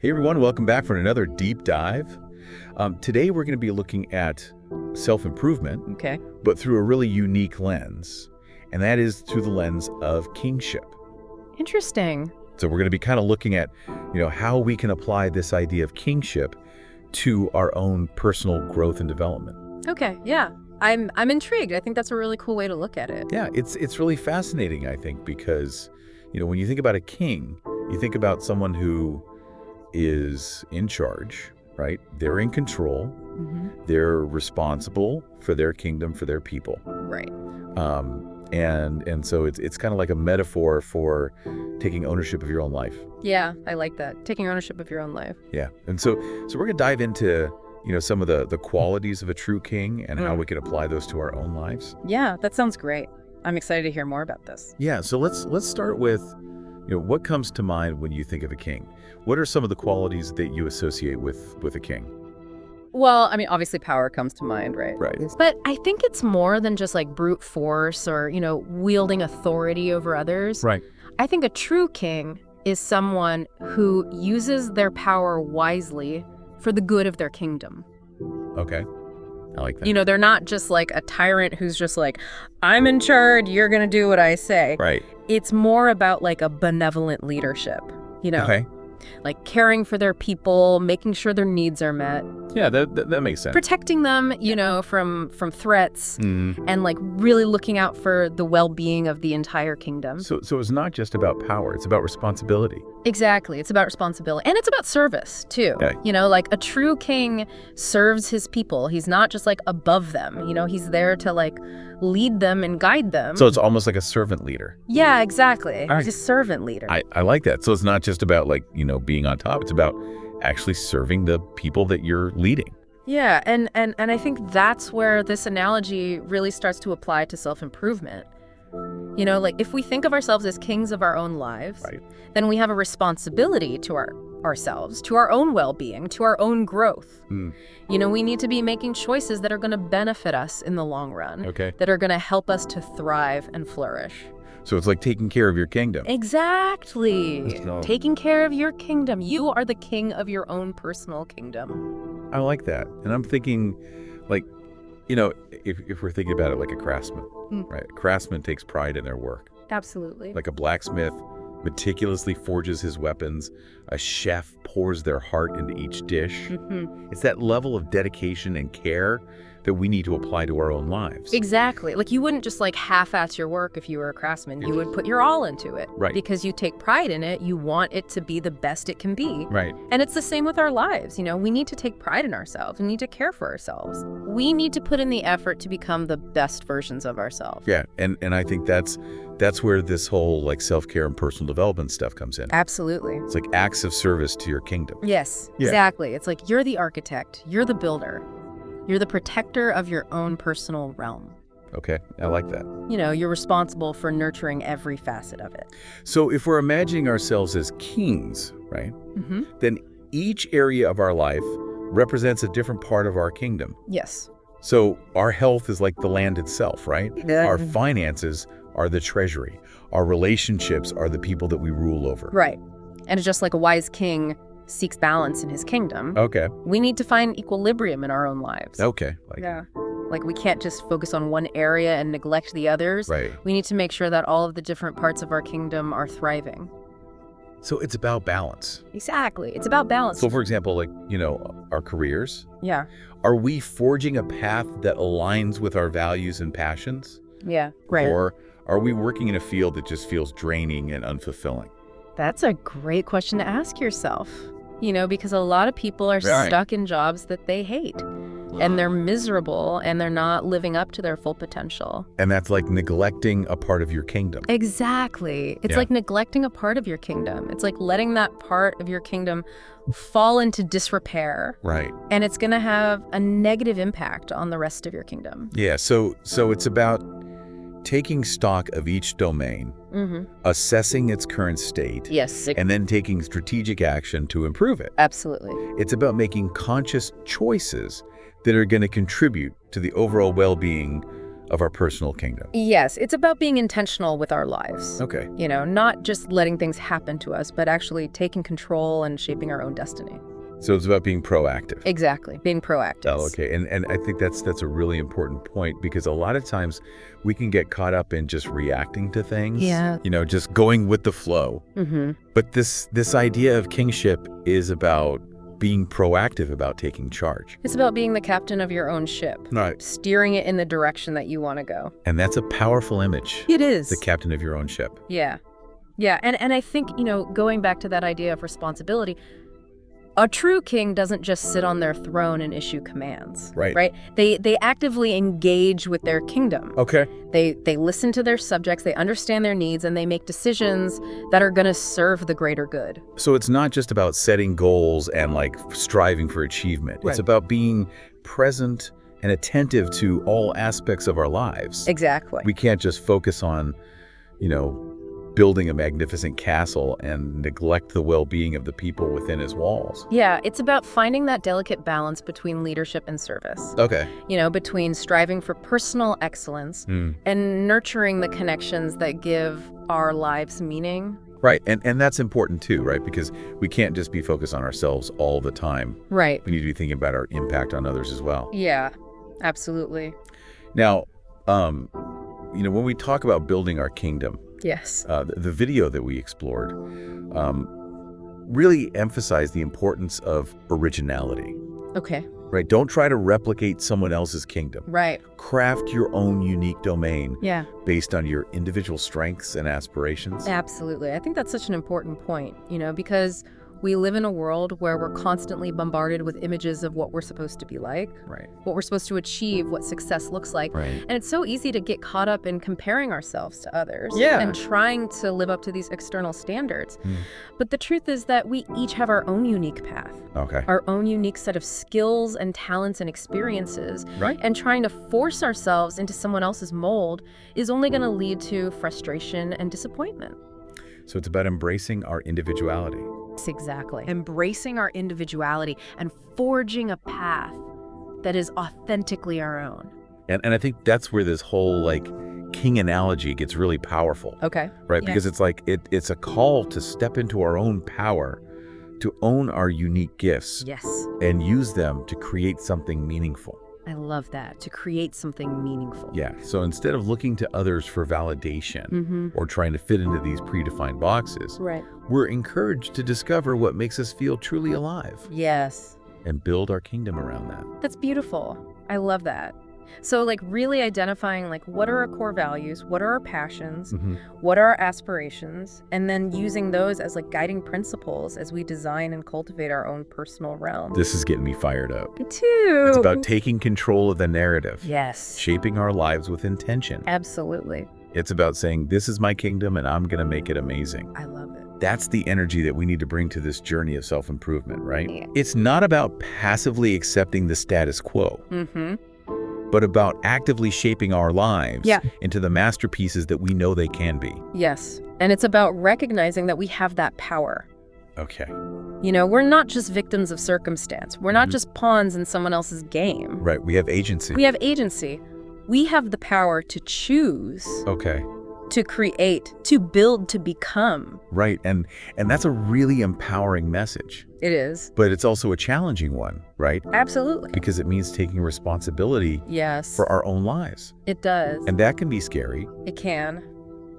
Hey everyone, welcome back for another deep dive. Today we're going to be looking at self-improvement, Okay. but through a really unique lens, and that is through the lens of kingship. Interesting. So we're going to be kind of looking at, how we can apply this idea of kingship to our own personal growth and development. Okay, yeah. I'm intrigued. I think that's a really cool way to look at it. Yeah, it's really fascinating, I think, because, when you think about a king, you think about someone who is in charge, right? They're in control. Mm-hmm. They're responsible for their kingdom, for their people. Right. And so it's kind of like a metaphor for taking ownership of your own life. Yeah, I like that. Taking ownership of your own life. Yeah. And so we're going to dive into, some of the qualities of a true king and how we can apply those to our own lives. Yeah, that sounds great. I'm excited to hear more about this. Yeah. So let's start with, what comes to mind when you think of a king? What are some of the qualities that you associate with a king? Well, I mean, obviously power comes to mind, right? Right. But I think it's more than just like brute force or, wielding authority over others. Right. I think a true king is someone who uses their power wisely for the good of their kingdom. Okay. I like that. They're not just like a tyrant who's just like, I'm in charge, you're going to do what I say. Right. It's more about like a benevolent leadership, Okay. like caring for their people, making sure their needs are met. Yeah, that makes sense. Protecting them, from threats and like really looking out for the well-being of the entire kingdom. So it's not just about power, it's about responsibility. Exactly. It's about responsibility. And it's about service, too. Okay. Like a true king serves his people. He's not just like above them. He's there to like lead them and guide them. So it's almost like a servant leader. Yeah, exactly. All right. He's a servant leader. I like that. So it's not just about like, being on top. It's about actually serving the people that you're leading. Yeah, and I think that's where this analogy really starts to apply to self-improvement. Like if we think of ourselves as kings of our own lives, Right. then we have a responsibility to ourselves, to our own well-being, to our own growth. We need to be making choices that are going to benefit us in the long run, Okay. that are going to help us to thrive and flourish. So it's like taking care of your kingdom. Exactly. So- Taking care of your kingdom. You are the king of your own personal kingdom. I like that. And I'm thinking like, if we're thinking about it like a craftsman, right? A craftsman takes pride in their work. Absolutely. Like a blacksmith meticulously forges his weapons. A chef pours their heart into each dish. It's that level of dedication and care that we need to apply to our own lives. Exactly. Like you wouldn't just like half-ass your work if you were a craftsman. You would put your all into it. Right. Because you take pride in it. You want it to be the best it can be. Right. And it's the same with our lives. We need to take pride in ourselves. We need to care for ourselves. We need to put in the effort to become the best versions of ourselves. Yeah. And I think that's where this whole like self-care and personal development stuff comes in. Absolutely. It's like acts of service to your kingdom. Yes, Yeah. exactly. It's like you're the architect. You're the builder. You're the protector of your own personal realm. Okay. I like that. You're responsible for nurturing every facet of it. So if we're imagining ourselves as kings, right, then each area of our life represents a different part of our kingdom. Yes. So our health is like the land itself, right? Yeah. Our finances are the treasury. Our relationships are the people that we rule over. Right. And just like a wise king seeks balance in his kingdom, Okay. we need to find equilibrium in our own lives. Okay. Like we can't just focus on one area and neglect the others. Right. We need to make sure that all of the different parts of our kingdom are thriving. So it's about balance. Exactly. It's about balance. So for example, like, our careers, Yeah. are we forging a path that aligns with our values and passions? Yeah. Right. Or are we working in a field that just feels draining and unfulfilling? That's a great question to ask yourself. Because a lot of people are Right. stuck in jobs that they hate. And they're miserable and they're not living up to their full potential. And that's like neglecting a part of your kingdom. Exactly. It's Yeah. like neglecting a part of your kingdom. It's like letting that part of your kingdom fall into disrepair. Right. And it's going to have a negative impact on the rest of your kingdom. Yeah. So it's about taking stock of each domain, assessing its current state, Yes. and then taking strategic action to improve it. Absolutely. It's about making conscious choices that are going to contribute to the overall well-being of our personal kingdom. Yes, it's about being intentional with our lives. Okay. You know, not just letting things happen to us, but actually taking control and shaping our own destiny. So it's about being proactive. Exactly, being proactive. Oh, okay. And I think that's a really important point, because a lot of times we can get caught up in just reacting to things. Yeah. You know, just going with the flow. But this idea of kingship is about being proactive, about taking charge. It's about being the captain of your own ship. Right. Steering it in the direction that you want to go. And that's a powerful image. It is. The captain of your own ship. Yeah. Yeah, and I think, you know, going back to that idea of responsibility, a true king doesn't just sit on their throne and issue commands. Right. Right? They actively engage with their kingdom. Okay. They listen to their subjects, they understand their needs, and they make decisions that are going to serve the greater good. So it's not just about setting goals and like striving for achievement. Right. It's about being present and attentive to all aspects of our lives. Exactly. We can't just focus on, you know, building a magnificent castle and neglect the well-being of the people within his walls. Yeah, it's about finding that delicate balance between leadership and service. Okay. You know, between striving for personal excellence and nurturing the connections that give our lives meaning. Right. And that's important too, right? Because we can't just be focused on ourselves all the time. Right. We need to be thinking about our impact on others as well. Yeah, absolutely. Now, you know, when we talk about building our kingdom, Yes. the video that we explored really emphasized the importance of originality, Okay. right? Don't try to replicate someone else's kingdom. Right. Craft your own unique domain Yeah. based on your individual strengths and aspirations. Absolutely. I think that's such an important point, you know, because we live in a world where we're constantly bombarded with images of what we're supposed to be like, Right. what we're supposed to achieve, what success looks like. Right. And it's so easy to get caught up in comparing ourselves to others Yeah. and trying to live up to these external standards. But the truth is that we each have our own unique path, Okay. our own unique set of skills and talents and experiences. Right. And trying to force ourselves into someone else's mold is only going to lead to frustration and disappointment. So it's about embracing our individuality. Exactly. Embracing our individuality and forging a path that is authentically our own. And I think that's where this whole like king analogy gets really powerful. Okay. Right? Yes. Because it's like it's a call to step into our own power, to own our unique gifts Yes. and use them to create something meaningful. I love that. To create something meaningful. Yeah. So instead of looking to others for validation or trying to fit into these predefined boxes, Right. we're encouraged to discover what makes us feel truly alive Yes. and build our kingdom around that. That's beautiful. I love that. So like really identifying like what are our core values, what are our passions, what are our aspirations, and then using those as like guiding principles as we design and cultivate our own personal realm. This is getting me fired up. Me too. It's about taking control of the narrative, Yes. shaping our lives with intention. Absolutely. It's about saying, this is my kingdom and I'm going to make it amazing. I love it. That's the energy that we need to bring to this journey of self-improvement, right? Yeah. It's not about passively accepting the status quo, but about actively shaping our lives into the masterpieces that we know they can be. Yes. And it's about recognizing that we have that power. Okay. You know, we're not just victims of circumstance. We're not just pawns in someone else's game. Right. We have agency. We have agency. We have the power to choose, Okay. to create, to build, to become. Right. And that's a really empowering message. It is. But it's also a challenging one, right? Absolutely. Because it means taking responsibility Yes. for our own lives. It does. And that can be scary, It can.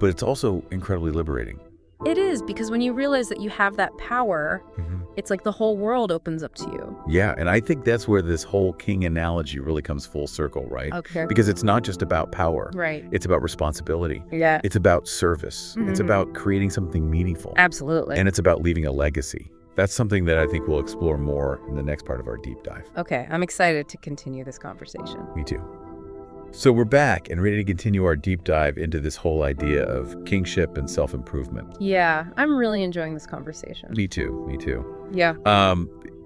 but it's also incredibly liberating. It is, because when you realize that you have that power, it's like the whole world opens up to you. Yeah, and I think that's where this whole king analogy really comes full circle, right? Okay. Because it's not just about power. Right. It's about responsibility. Yeah. It's about service. It's about creating something meaningful. Absolutely. And it's about leaving a legacy. That's something that I think we'll explore more in the next part of our deep dive. Okay, I'm excited to continue this conversation. Me too. So we're back and ready to continue our deep dive into this whole idea of kingship and self-improvement. Yeah, I'm really enjoying this conversation. Me too. Me too. Yeah.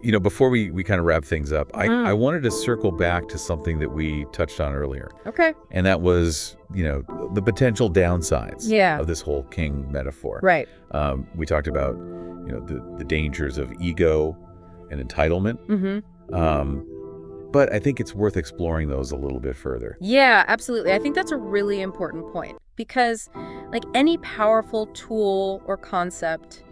You know, before we kind of wrap things up, I wanted to circle back to something that we touched on earlier. Okay. And that was, you know, the potential downsides of this whole king metaphor. Right. We talked about, you know, the dangers of ego and entitlement. But I think it's worth exploring those a little bit further. Yeah, absolutely. I think that's a really important point because, like any powerful tool or concept,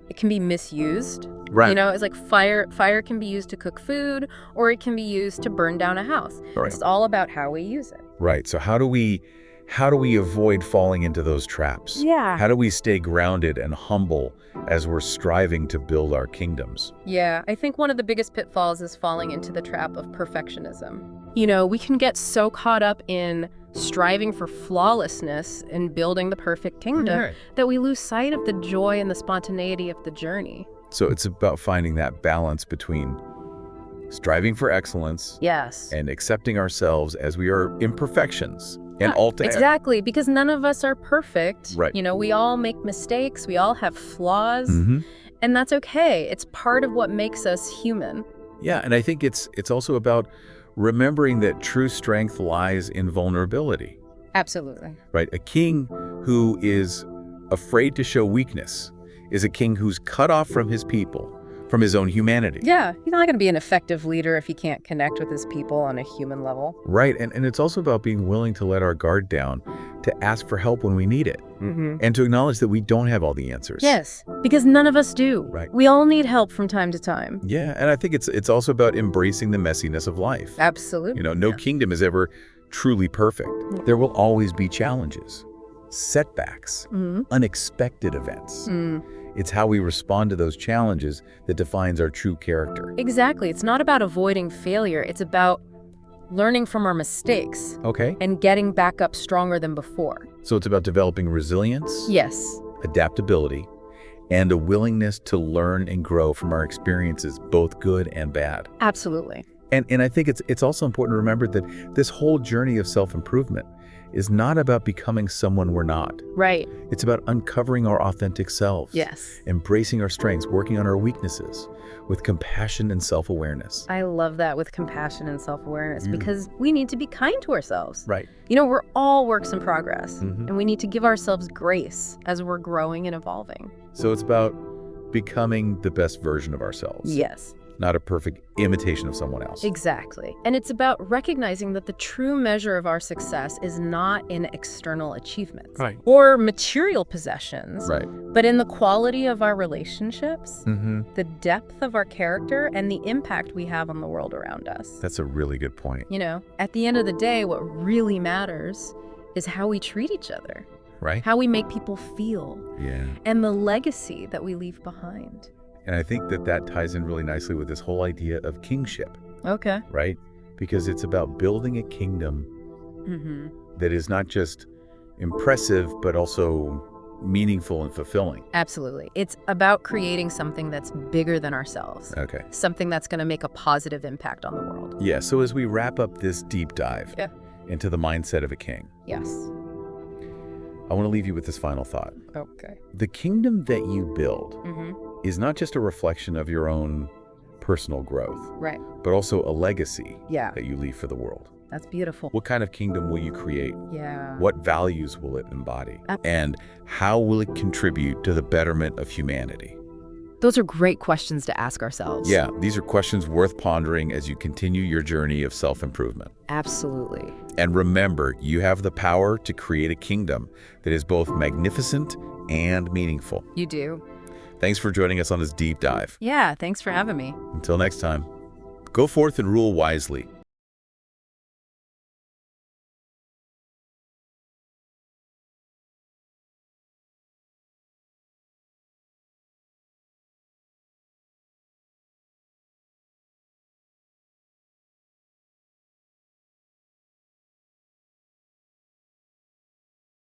it can be misused. Right. You know, it's like fire. Fire can be used to cook food, or it can be used to burn down a house. Right. It's all about how we use it. Right. So how do we avoid falling into those traps? Yeah. How do we stay grounded and humble as we're striving to build our kingdoms? Yeah, I think one of the biggest pitfalls is falling into the trap of perfectionism. You know, we can get so caught up in striving for flawlessness and building the perfect kingdom that we lose sight of the joy and the spontaneity of the journey. So it's about finding that balance between striving for excellence Yes. and accepting ourselves as we are imperfections and Exactly, because none of us are perfect. Right. You know, we all make mistakes, we all have flaws, Mm-hmm. and that's okay. It's part of what makes us human. Yeah, and I think it's also about remembering that true strength lies in vulnerability, Absolutely. right? A king who is afraid to show weakness is a king who's cut off from his people, from his own humanity. Yeah, he's not going to be an effective leader if he can't connect with his people on a human level. Right, and it's also about being willing to let our guard down, to ask for help when we need it, and to acknowledge that we don't have all the answers. Yes, because none of us do. Right. We all need help from time to time. Yeah, and I think it's also about embracing the messiness of life. Absolutely. You know, no kingdom is ever truly perfect. There will always be challenges, setbacks, unexpected events. It's how we respond to those challenges that defines our true character. Exactly. It's not about avoiding failure. It's about learning from our mistakes Okay? and getting back up stronger than before. So it's about developing resilience, Yes. adaptability, and a willingness to learn and grow from our experiences, both good and bad. Absolutely. And I think it's also important to remember that this whole journey of self-improvement is not about becoming someone we're not. Right. It's about uncovering our authentic selves. Yes. Embracing our strengths, working on our weaknesses with compassion and self-awareness. I love that, with compassion and self-awareness, because we need to be kind to ourselves. Right. You know, we're all works in progress, and we need to give ourselves grace as we're growing and evolving. So it's about becoming the best version of ourselves. Yes. Not a perfect imitation of someone else. Exactly. And it's about recognizing that the true measure of our success is not in external achievements or material possessions, Right. but in the quality of our relationships, Mm-hmm. the depth of our character, and the impact we have on the world around us. That's a really good point. You know, at the end of the day, what really matters is how we treat each other, Right? how we make people feel, Yeah. and the legacy that we leave behind. And I think that ties in really nicely with this whole idea of kingship, Okay. right? Because it's about building a kingdom that is not just impressive, but also meaningful and fulfilling. Absolutely. It's about creating something that's bigger than ourselves. Okay. Something that's going to make a positive impact on the world. Yeah, so as we wrap up this deep dive into the mindset of a king, Yes. I want to leave you with this final thought. Okay. The kingdom that you build is not just a reflection of your own personal growth, Right. but also a legacy Yeah. that you leave for the world. That's beautiful. What kind of kingdom will you create? Yeah. What values will it embody? And how will it contribute to the betterment of humanity? Those are great questions to ask ourselves. Yeah, these are questions worth pondering as you continue your journey of self-improvement. Absolutely. And remember, you have the power to create a kingdom that is both magnificent and meaningful. You do. Thanks for joining us on this deep dive. Yeah. Thanks for having me. Until next time, go forth and rule wisely.